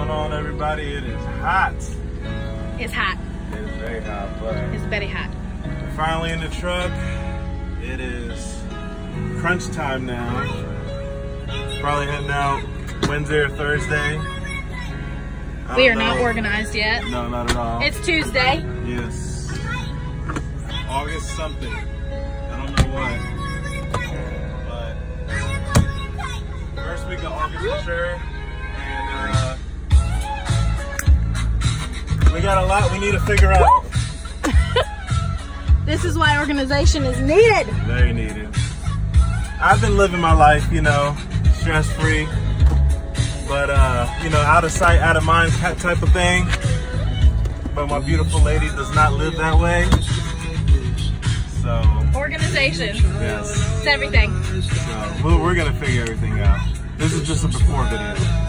going on, everybody? It is hot. It's hot. It is very hot, but It's very hot. we're finally in the truck. It is crunch time now. Probably heading out Wednesday or Thursday. We are not organized yet. No, not at all. It's Tuesday. Yes. August something. I don't know what. But first week of August for sure. And we got a lot we need to figure out. This is why organization is needed. Very needed. I've been living my life, you know, stress-free. But, you know, out of sight, out of mind type of thing. But my beautiful lady does not live that way. So. Organization. Yes. It's everything. So we're going to figure everything out. This is just a before video.